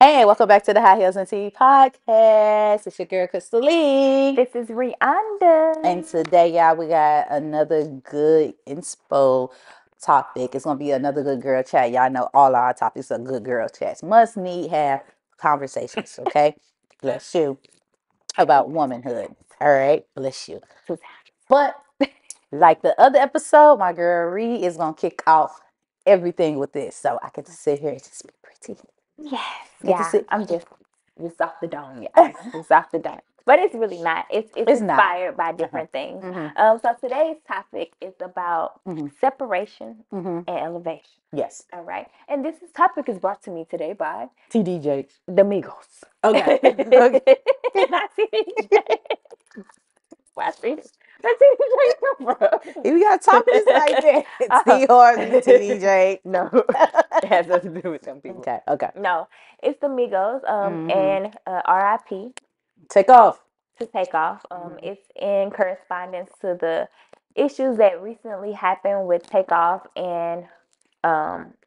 Hey, welcome back to the High Heels and Tea podcast. It's your girl Crystal Lee. This is Rianda. And today, y'all, we got another good inspo topic. It's gonna be another good girl chat. Y'all know all our topics are good girl chats. Must need have conversations, okay? Bless you. About womanhood. All right, bless you. But like the other episode, my girl Ree is gonna kick off everything with this. So I get to sit here and just be pretty. Yes, Get to yeah. sit. I'm just off the dome, yeah. Just off the dome. But it's really not. It's It's not. inspired by Uh-huh. different things. Mm-hmm. So today's topic is about Mm-hmm. separation Mm-hmm. and elevation. Yes. All right. And this topic is brought to me today by TDJ. the Migos. Okay. Okay. Not CDJ. Why CDJ? Where CDJ come If you got topics like that, from? T Harvey, TDJ. No, it has nothing to do with them people. Okay. Okay. No, it's the Migos. Mm-hmm. And R.I.P. Take off. to Takeoff. Mm-hmm. It's in correspondence to the issues that recently happened with Takeoff and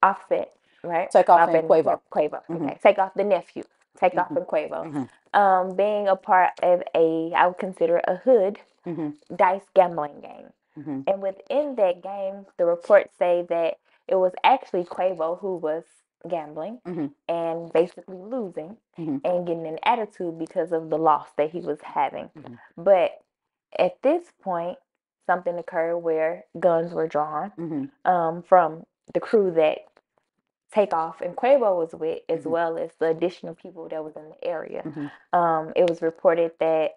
Offset, right? Take off and And Quavo. Quavo. Mm-hmm. Okay, Takeoff the nephew, Takeoff Mm-hmm. and Quavo. Mm-hmm. Being a part of I would consider a hood Mm-hmm. dice gambling game. Mm-hmm. And within that game, the reports say that it was actually Quavo who was gambling Mm-hmm. and basically losing Mm-hmm. and getting an attitude because of the loss that he was having. Mm-hmm. But at this point, something occurred where guns were drawn Mm-hmm. from the crew that Takeoff and Quavo was with, as Mm-hmm. well as the additional people that was in the area. Mm-hmm. It was reported that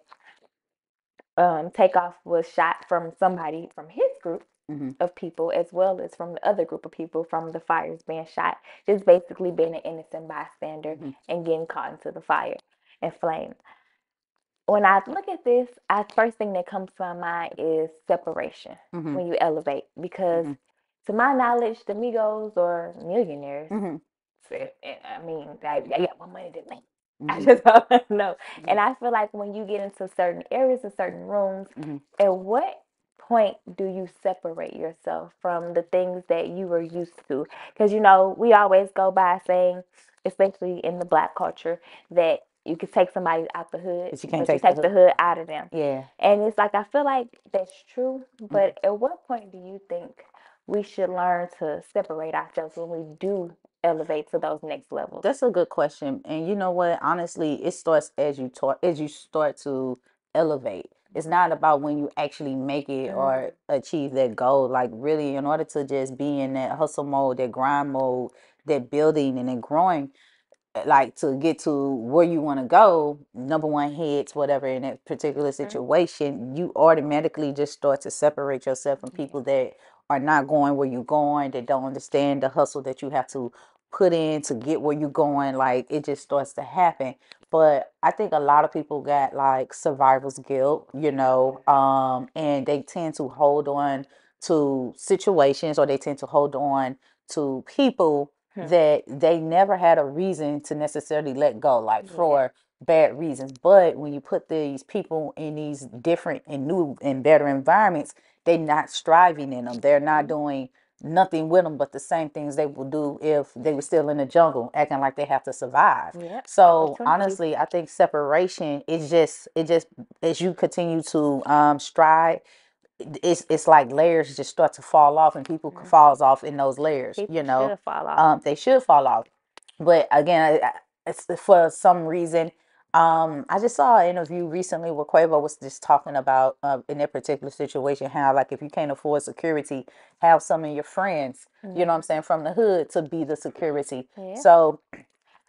Takeoff was shot from somebody from his group Mm-hmm. of people, as well as from the other group of people from the fires being shot, just basically being an innocent bystander Mm-hmm. and getting caught into the fire and flame. When I look at this, first thing that comes to my mind is separation Mm-hmm. when you elevate, because to my knowledge, the Migos or millionaires. Mm-hmm. I mean, they got more money than me. I Mm-hmm. just don't know. And I feel like when you get into certain areas and certain rooms, Mm-hmm. at what point do you separate yourself from the things that you were used to? Because, we always go by saying, especially in the black culture, that you can take somebody out the hood, But you can't but you take the take the hood. hood out of them. Yeah. And it's like, I feel like that's true, Mm-hmm. but at what point do you think we should learn to separate ourselves when we do elevate to those next levels? That's a good question. And you know what? Honestly, it starts as you start to elevate. It's not about when you actually make it or Mm-hmm. achieve that goal. Like really, in order to just be in that hustle mode, that grind mode, that building and then growing, like to get to where you want to go, number one hits, whatever in that particular situation, you automatically just start to separate yourself from Yeah. people that are not going where you're going, that don't understand the hustle that you have to put in to get where you're going. Like it just starts to happen. But I think a lot of people got like survivor's guilt, and they tend to hold on to situations or they tend to hold on to people Hmm. that they never had a reason to necessarily let go, like Yeah. for bad reasons. But when you put these people in these different and new and better environments, they're not striving in them. They're not doing nothing with them but the same things they would do if they were still in the jungle, acting like they have to survive. Yeah. So Opportunity. honestly, I think separation is just as you continue to strive, it's like layers just start to fall off and people Hmm. falls off in those layers, People should fall off. they should fall off. But again, it's for some reason. I just saw an interview recently where Quavo was just talking about in that particular situation how like if you can't afford security, have some of your friends, you know what I'm Hmm. saying, from the hood to be the security. Yeah. So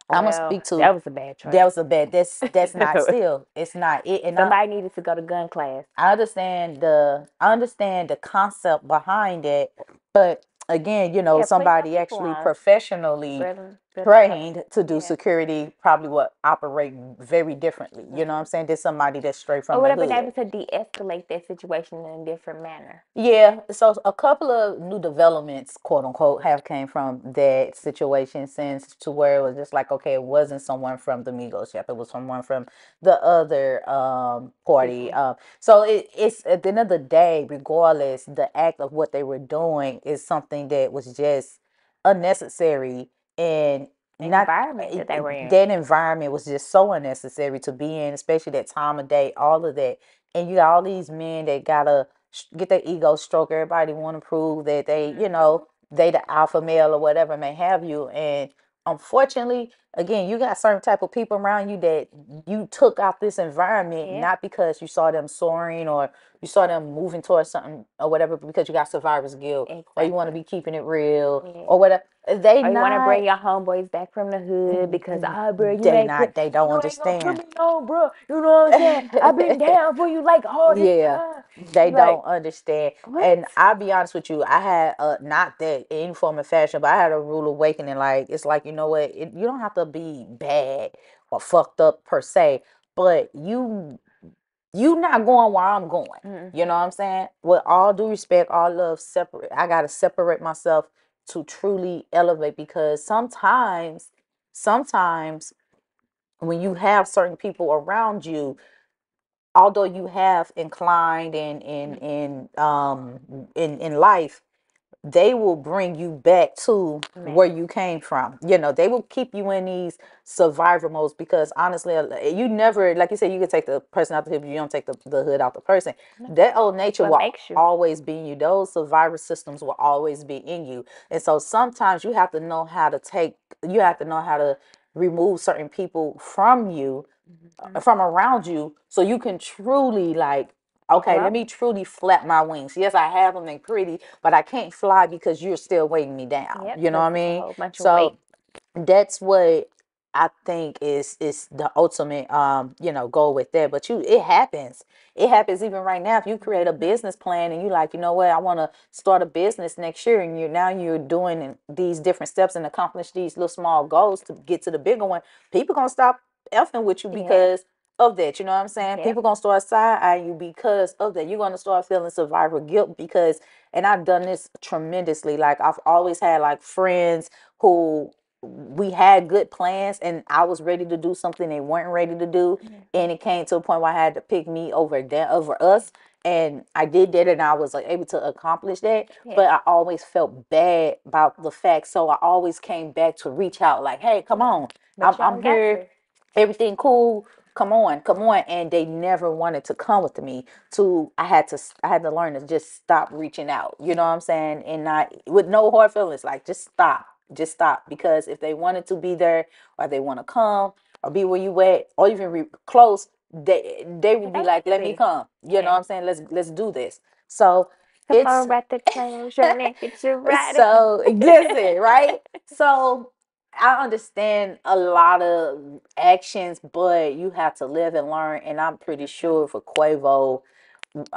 I'm gonna Well, speak to that was a bad choice. that was a bad. That's not still. It's not it. And Somebody needed to go to gun class. I understand the concept behind it, but again, Yeah, put your somebody people actually on. professionally Better know. trained to do Yeah. security probably would operate very differently. You know what I'm Hmm. saying? There's somebody that's straight Or from would the have been hood. able to de-escalate that situation in a different manner. Yeah, so a couple of new developments, quote unquote, have came from that situation since to where it was just like, okay, it wasn't someone from the Migos chapter, it was someone from the other party. People. So it's at the end of the day, regardless, the act of what they were doing is something that was just unnecessary and not environment that they were in. that environment was just so unnecessary to be in, especially that time of day, all of that. And you got all these men that gotta get their ego stroke. Everybody want to prove that they, they the alpha male or whatever may have you. And unfortunately, again, you got certain type of people around you that you took out this environment Yeah, not because you saw them soaring or you saw them moving towards something or whatever, but because you got survivor's guilt or you want to exactly. be keeping it real Yeah. or whatever. They Or you want to not bring your homeboys back from the hood because, ah, bro, they don't you ain't gonna put understand. me on, bro. You know what I'm saying? I've been down for you like all this Yeah, time. they It's like, don't understand. what? And I'll be honest with you, I had not that in form of fashion, but I had a rude awakening. Like it's like, you know what, you don't have to be bad or fucked up per se, but you not going where I'm going. You know Mm-hmm. what I'm saying? With all due respect, all love, separate. I gotta separate myself to truly elevate because sometimes when you have certain people around you, although you have inclined in life, they will bring you back to Man, where you came from. They will keep you in these survivor modes because honestly, you never, like you said, you can take the person out the hood, but you don't take the hood out the person. no. That old nature What will makes you? always be in you. Those survivor systems will always be in you. And so sometimes you have to know how to remove certain people Mm-hmm. from around you so you can truly like, okay, let Grow. me truly flap my wings. Yes, I have them and pretty, but I can't fly because you're still weighing me down. Yep, You know because what I it's a mean? whole bunch of weight. So that's what I think is the ultimate goal with that. But it happens even right now. If you create a Mm-hmm. business plan and you like, you know what, I want to start a business next year, and you're doing these different steps and accomplish these little small goals to get to the bigger one, people gonna stop effing with you Yeah. because of that. You know what I'm saying? Yep. People gonna start side eyeing you because of that. You're gonna start feeling survivor guilt because, and I've done this tremendously. Like I've always had like friends who we had good plans and I was ready to do something they weren't ready to do, Mm-hmm. and it came to a point where I had to pick me over us, and I did that and I was like able to accomplish that. But Yeah. I always felt bad about the fact, so I always came back to reach out like, hey, come on, But i'm, you I'm don't got here, to. everything cool, come on. And they never wanted to come with me. I had to learn to just stop reaching out, you know what I'm saying, and not with no hard feelings, like just stop because if they wanted to be there or they want to come or be where you at or even close, they would They be like, want to let me be. come, you know Yeah. what I'm saying, let's do this. So Come it's on, right to close your neck. It's your right. so listen, right? So I understand a lot of actions, but you have to live and learn. And I'm pretty Mhm. sure for Quavo,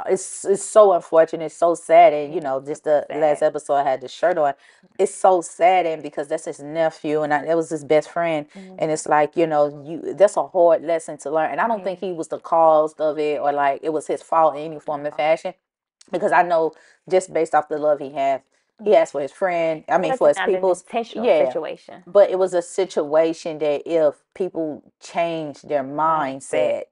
it's so unfortunate, it's so sad. And Yeah, just super the last sad. episode I had the shirt on. It's so sad, and because that's his nephew, and that was his best friend. And Mm-hmm. it's like, you that's a hard lesson to learn. And I don't Yeah. think he was the cause of it or like it was his fault in any form of No. fashion, because I know just based off the love he has for his friend, I It mean for wasn't his an people's, intentional yeah. situation. But it was a situation that if people change their Mindset. mindset,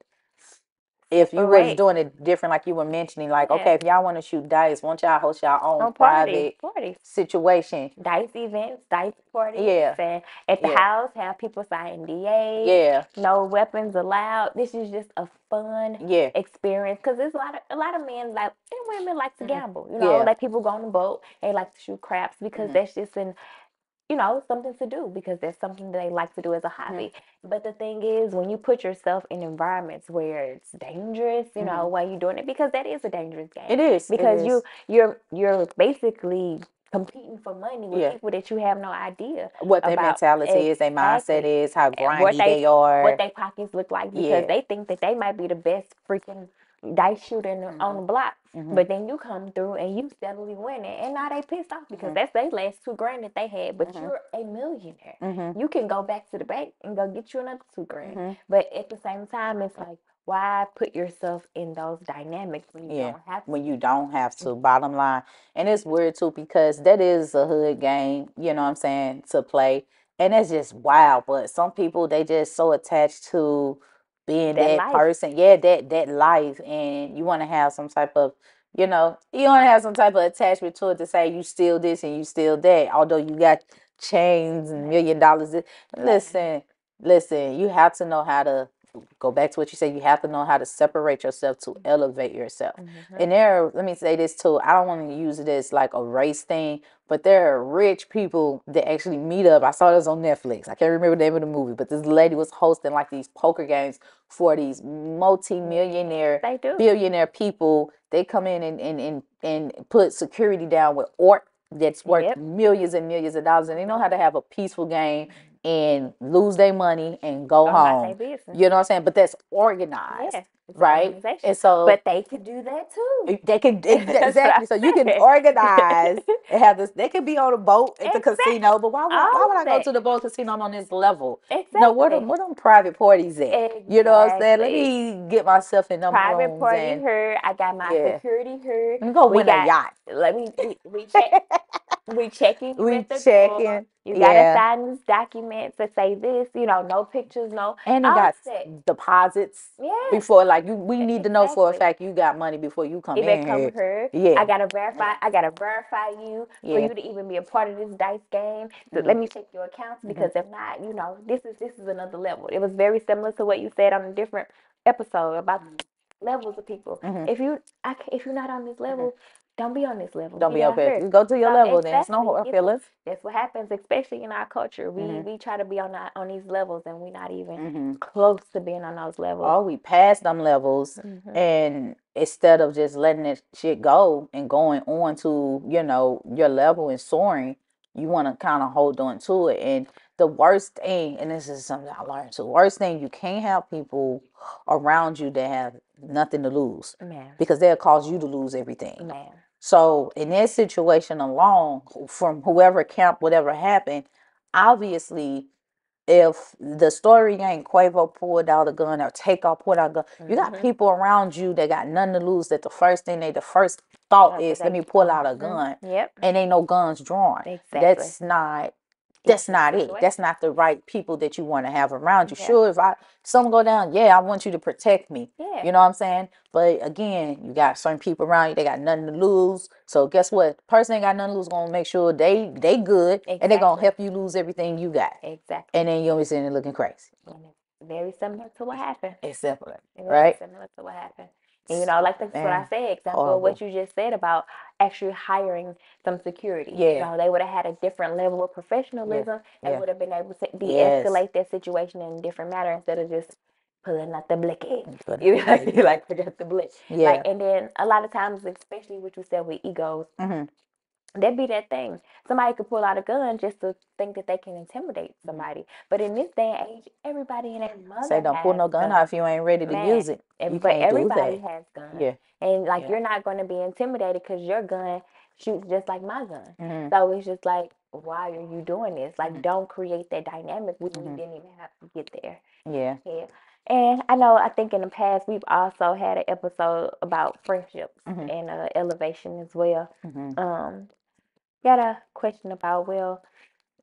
if you was Separate. doing it different, like you were mentioning, like, okay, Yeah. if y'all want to shoot dice, won't y'all host your own On party. private Parties. situation? Dice events, dice parties, Yeah, and at the yeah, house have people sign DAs. yeah, No weapons allowed. This is just a fun yeah, experience because there's a lot of men like and women like to hmm, gamble. yeah, Like people go on the boat, they like to shoot craps because hmm, that's just an something to do because there's something that they like to do as a hmm, hobby. But the thing is, when you put yourself in environments where it's dangerous, hmm. while you're doing it, because that is a dangerous game, It is, it because is. you're basically competing for money with Yeah, people that you have no idea what their about mentality is, their mindset exactly is, how and what grimy they are. they pockets look like because Yeah. they think that they might be the best freaking dice shooter on Hmm. the block. Hmm. But then you come through and you steadily winning, and now they pissed off because Hmm. that's their last 2 grand that they had. But Hmm. you're a millionaire. Hmm. You can go back to the bank and go get you another 2 grand. Hmm. But at the same time, it's like, why put yourself in those dynamics when you Yeah, don't have when to? you don't have to, bottom line. And it's weird too because that is a hood game, you know what I'm saying, to play. And that's just wild. But some people, they just so attached to being That that life. person. Yeah, that life. And you want to have some type of, you want to have some type of attachment to it to say you still this and you still that. Although you got chains and $1 million. Listen, you have to know how to go back to what you said. You have to know how to separate yourself to elevate yourself. And let me say this too. I don't want to use it as like a race thing, but there are rich people that actually meet up. I saw this on Netflix. I can't remember the name of the movie, but this lady was hosting like these poker games for these multi-millionaire, They do. billionaire people. They come in and put security down with that's worth Yep. millions and millions of dollars, and they know how to have a peaceful game and lose their money and go Go about their home. business. You know what I'm saying? But that's organized, Yeah, it's an right? organization. And so But they could do that too. they can That's what exactly. So you can I organize said. and have this. They could be on a boat at the Exactly. casino, but why would All I of go that. to the boat casino? I'm on this level. No, where Exactly. them private parties at? You know what I'm saying? Let Exactly. me get myself in them Private rooms party and here. I got my yeah, security here. let me go We win a got. yacht. Let me. We check. We checking you We at the door. checking, You gotta yeah. sign this document to say this. You know, no pictures, no And they got offset. deposits Yes, before, like we need to know for a exactly. fact you got money before you come Even in come here. here, Yeah, I gotta verify. I gotta verify you for yeah. you to even be a part of this dice game. So Hmm. let me check your accounts because if not, you know, this is another level. It was very similar to what you said on a different episode about levels of people. Hmm. If you're not on this Hmm. level, don't be on this level. Don't Be be down okay. here. You go to your So level, then it's no exactly, hard get the, feelings. that's what happens, especially in our culture. Hmm. We try to be on these levels, and we're not even Hmm. close to being on those levels. Oh, we passed them levels, Hmm. and instead of just letting that shit go and going on to your level and soaring, you want to kind of hold on to it. And the worst thing, and this is something I learned too, worst thing, you can't have people around you that have nothing to lose, Man, because they'll cause you to lose everything. man. So in that situation alone, from whoever camp, whatever happened, obviously, if the story ain't Quavo pulled out a gun or Takeoff pulled out a gun, you got Hmm. people around you that got nothing to lose. That the first thought That's what is, let they. me pull out a Hmm. gun, Yep. and ain't no guns drawn. Exactly. That's It's a not it. situation. That's not the right people that you want to have around you. Yeah. Sure, if someone go down, yeah, I want you to protect me. Yeah. You know what I'm saying? But again, you got certain people around you, they got nothing to lose. So guess what? Person ain't got nothing to lose, gonna make sure they good, and they gonna Exactly. help you lose everything you got. Exactly. And then you always sitting there looking crazy. And it's very similar to what happened. It's simple, Very right? similar to what happened. And you know, like that's what I Man, say, example of what horrible. you just said about actually hiring some security. You Yeah, know, they would have had a different level of yeah, professionalism and yeah. would have been able to Yes. de-escalate that situation in a different manner instead of just pulling out the blicky. But You like forgot the blick. Like yeah. and then a lot of times, especially what you said with egos, Hmm. that be that thing. Somebody could pull out a gun just to think that they can intimidate somebody. But in this day and age, everybody and their Say mother don't pull has no gun out guns. if you ain't ready to Man, use it. You but can't do everybody that. has guns. Yeah, And like yeah. you're not going to be intimidated because your gun shoots just like my gun. Hmm. So it's just like, why are you doing this? Like, Hmm. don't create that dynamic. We Hmm. didn't even have to get there. Yeah. Yeah. And I know, I think in the past, we've also had an episode about friendships Hmm. and elevation as well. Hmm. Um, got a question about, well,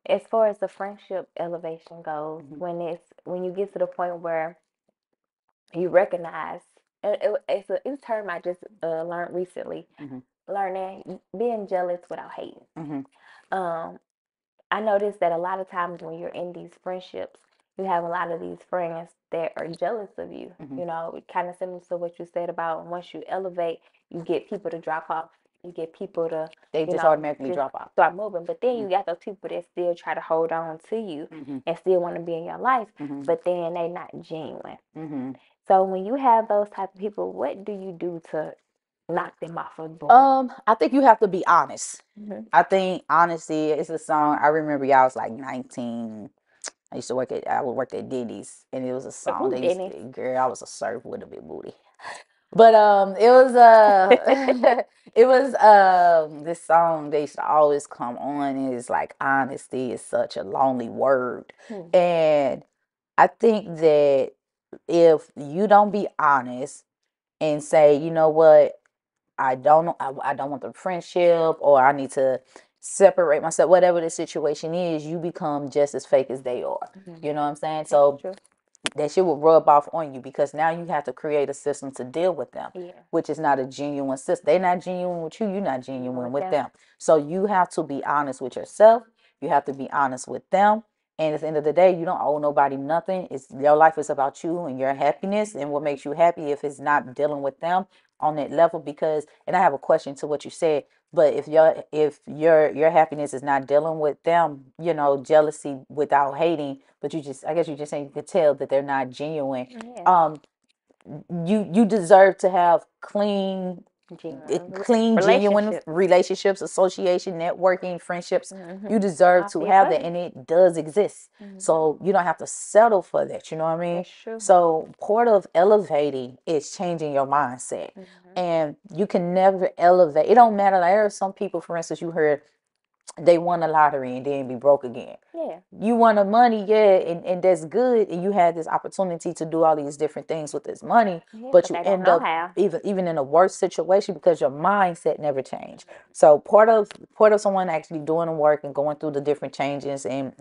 as far as the friendship elevation goes, Hmm. when you get to the point where you recognize, it's a term I just learned recently, Hmm. learning being jealous without hating. Hmm. Um, I noticed that a lot of times when you're in these friendships, you have a lot of these friends that are jealous of you. Hmm. You know, kind of similar to what you said about once you elevate, you get people to drop off. You get people to, They you just know, automatically just drop off. start moving. But then Hmm. you got those people that still try to hold on to you Hmm. and still want to be in your life, Hmm. but then they not genuine. Hmm. So when you have those type of people, what do you do to knock them off of board? I think you have to be honest. Hmm. I think honesty is a song. I remember y'all was like 19. I would work at Denny's, and it was a song Ooh, they used Dennis. to, girl, I was a server with a big booty. But it was it was this song they used to always come on. Is like honesty is such a lonely word, Hmm. and I think that if you don't be honest and say, you know what, I don't know, I don't want the friendship, or I need to separate myself, whatever the situation is, you become just as fake as they are. Hmm. You know what I'm saying? That's So true. that shit will rub off on you, because now you have to create a system to deal with them, Yeah. which is not a genuine system. They're not genuine with you, you're not Dealing genuine with with them. them. So you have to be honest with yourself, You have to be honest with them. And at the end of the day, you don't owe nobody nothing. It's your life is about you and your happiness and what makes you happy if it's not dealing with them on that level. Because, and I have a question to what you said, but if your happiness is not dealing with them, jealousy without hating, but I guess you just saying you could tell that they're not genuine. Yeah. Um, you deserve to have clean, genuine Relationships. relationships, association, networking, friendships. You Mm-hmm. deserve All to for your have that, cousin. and it does exist. Mm-hmm. So you don't have to settle for that. You know what I mean? That's true. So part of elevating is changing your mindset, Mm-hmm. and you can never elevate. It don't matter. Like, there are some people, for instance, you heard they won the lottery and then be broke again. Yeah. You won the money, yeah, and that's good, and you had this opportunity to do all these different things with this money, Yeah, but but you they don't end know up how. even in a worse situation because your mindset never changed. So part of someone actually doing the work and going through the different changes and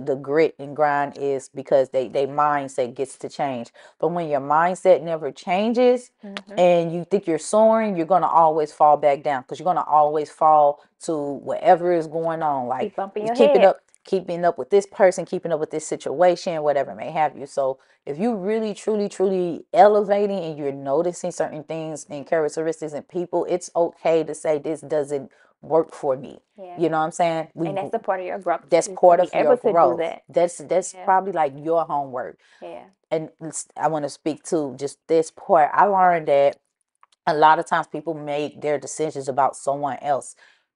the grit and grind is because they mindset gets to change. But when your mindset never changes Mm-hmm. and you think you're soaring, you're gonna always fall back down because you're gonna always fall to whatever is going on. Like Keep bumping your keeping head. up keeping up with this person, keeping up with this situation, whatever may have you. So if you really, truly, truly elevating and you're noticing certain things and characteristics in people, it's okay to say this doesn't work for me. Yeah. You know what I'm saying? And that's a part of your growth That's is to part be of your able to do growth. that. That's Yeah. probably like your homework. Yeah. And I want to speak to just this part. I learned that a lot of times people make their decisions about someone else.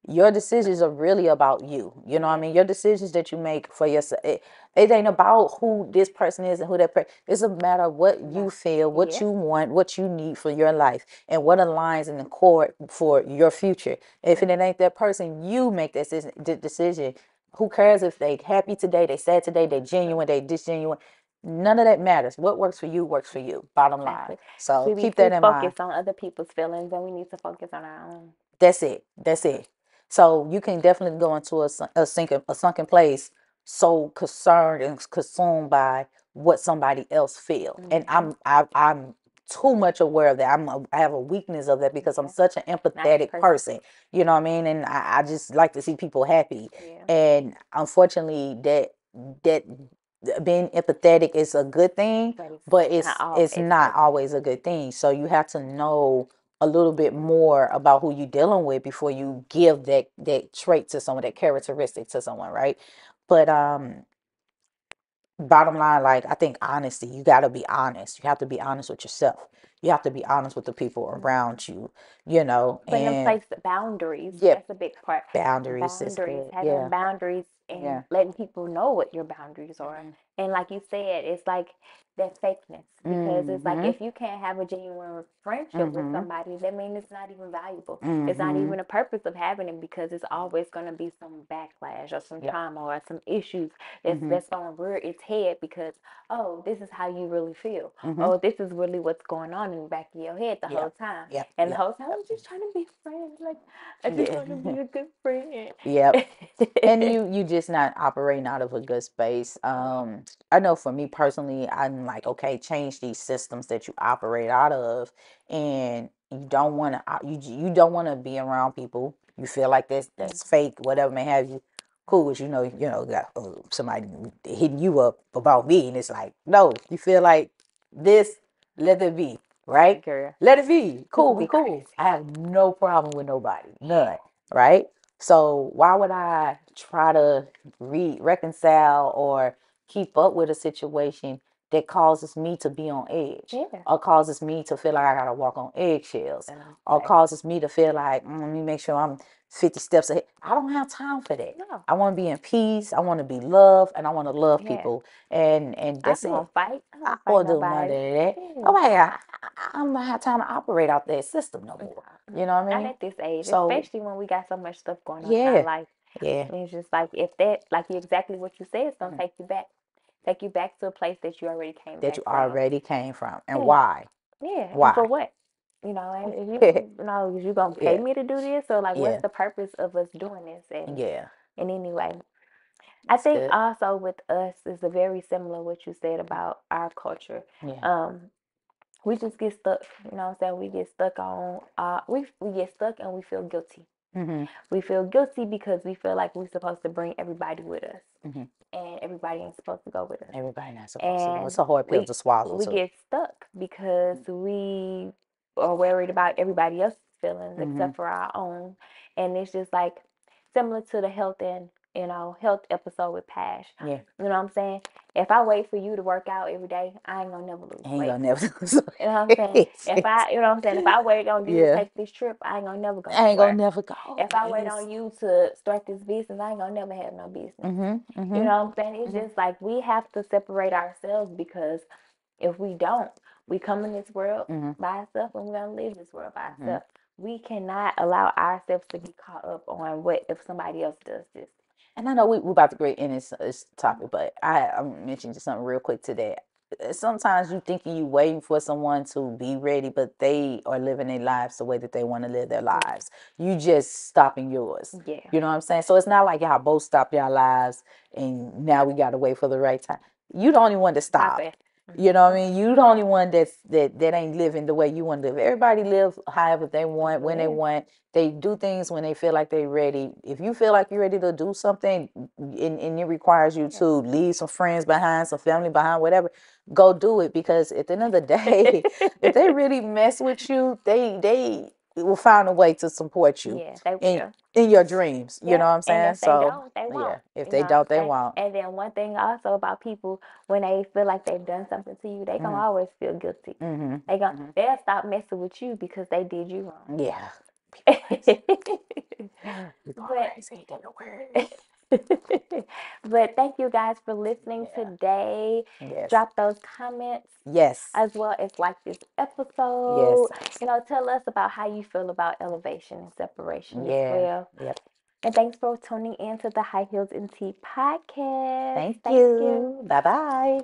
Your decisions are really about you. You know what I Yeah. mean? Your decisions that you make for yourself. It ain't about who this person is and who that person. It's a matter of what you feel, what Yeah. you want, what you need for your life, and what aligns in the core for your future. If it ain't that person, you make that decision. Who cares if they happy today, they sad today, they genuine, they disgenuine. None of that matters. What works for you works for you. Bottom line. Exactly. So We be keep that too in mind. focused on other people's feelings and we need to focus on our own. That's it. That's it. So you can definitely go into a sunken place, so concerned and consumed by what somebody else feel. And Mm-hmm. I'm too much aware of that. I have a weakness of that because I'm Yeah. such an Nice empathetic person. person. You know what I mean? And I just like to see people happy. Yeah. And unfortunately, that being empathetic is a good thing, But it's but not it's always not good. always a good thing. So you have to know a little bit more about who you're dealing with before you give that trait to someone, that characteristic to someone, right? But bottom line, like, I think honesty, you got to be honest. You have to be honest with yourself. You have to be honest with the people around you, Putting in and place boundaries, yeah, that's a big part. boundaries is Boundaries, good. having Yeah, boundaries and yeah. letting people know what your boundaries are. Mhm. And like you said, it's like that fakeness because it's like Mhm. if you can't have a genuine friendship with Mhm. somebody, that means it's not even valuable. It's not Mhm. even a purpose of having it because it's always going to be some backlash or some Yep. trauma or some issues Mhm. that's going to rear its head because, oh, this is how you really feel. Mhm. Oh, this is really what's going on in the back of your head the whole Yep. time. Yep. And the Yep. whole time, I'm just trying to be friends. Like, I just want to Yeah. be a good friend. Yep. And you just not operating out of a good space. I know for me personally, I'm like, okay, change these systems that you operate out of, and you don't want to you don't want to be around people you feel like that's Mhm. fake, whatever may have you. Cool, but got somebody hitting you up about me, and it's like, no, you feel like this, let it be, right? Girl, Let it be. people Cool, we be cool. crazy. I have no problem with nobody, none, right? So why would I try to reconcile or keep up with a situation that causes me to be on edge, Yeah. or causes me to feel like I gotta walk on eggshells, or Exactly. causes me to feel like, let me make sure I'm 50 steps ahead. I don't have time for that. No. I want to be in peace. I want to be loved, and I want to love Yeah. people, and I that's don't it. want to fight. I I don't fight don't do none of nobody. that. Yeah. Oh my God, I'm not have time to operate out that system no more. You know what I Not mean? at this age, So especially when we got so much stuff going on in our yeah, life. yeah. And it's just like if that, like exactly what you said, it's gonna take you back to a place that you already came That back you from. already came from, and Yeah, why? yeah. And for Why? what? And if you gonna pay Yeah, me to do this, so like, what's yeah, the purpose of us doing this? yeah. And anyway, I That's think good. also with us is a very similar what you said about our culture. Yeah. Um, we just get stuck. You know what I'm saying? We get stuck on we get stuck and we feel guilty. Mm-hmm. We feel guilty because we feel like we're supposed to bring everybody with us, Mm-hmm. and everybody ain't supposed to go with us. Everybody not supposed to go. And It's a hard pill we to swallow we too. get stuck because we are worried about everybody else's feelings Mm-hmm. except for our own. And it's just like similar to the health and health episode with Pash. Yeah. You know what I'm saying? If I wait for you to work out every day, I ain't gonna never lose Ain't weight. gonna never. You know what I'm saying? If I, you know what I'm saying, if I wait on you to Yeah. take this trip, I ain't gonna never go I ain't gonna nowhere. never go. If I wait Yes. on you to start this business, I ain't gonna never have no business. Mm-hmm. You Mm-hmm. know what I'm saying? It's just like we have to separate ourselves because if we don't, we come in this world Mm-hmm. by ourselves and we're gonna leave this world by Mm-hmm. ourselves. We cannot allow ourselves to be caught up on what if somebody else does this. And I know we're about to get in this topic, but I'm mentioning just something real quick today. Sometimes you thinking you waiting for someone to be ready, but they are living their lives the way that they want to live their lives. You just stopping yours. Yeah. You know what I'm saying? So it's not like y'all both stopped your lives and now we gotta wait for the right time. You the only one to Stop stop. it. You know what I mean? You the only one that ain't living the way you want to live. Everybody live however they want, when they Yeah. want. They do things when they feel like they're ready. If you feel like you're ready to do something and it requires you to leave some friends behind, some family behind, whatever, go do it. Because at the end of the day, if they really mess with you, they will find a way to support you Yeah, they in will. in your dreams. You know Yep. what I'm And saying? if they So don't, they yeah, won't. if You they know what I'm don't, they saying? won't. And then one thing also about people when they feel like they've done something to you, they gonna Mm-hmm. always feel guilty. Mm-hmm. They'll stop messing with you because they did you wrong. Yeah. People crazy. People But crazy. They're the word. but thank you guys for listening Yeah. today. Yes. Drop those comments Yes. as well as like this Yes. episode. Tell us about how you feel about elevation and separation as Yeah. well. Yep. And thanks for tuning in to the High Heels and Tea podcast. Thank Thank you. you. Bye bye.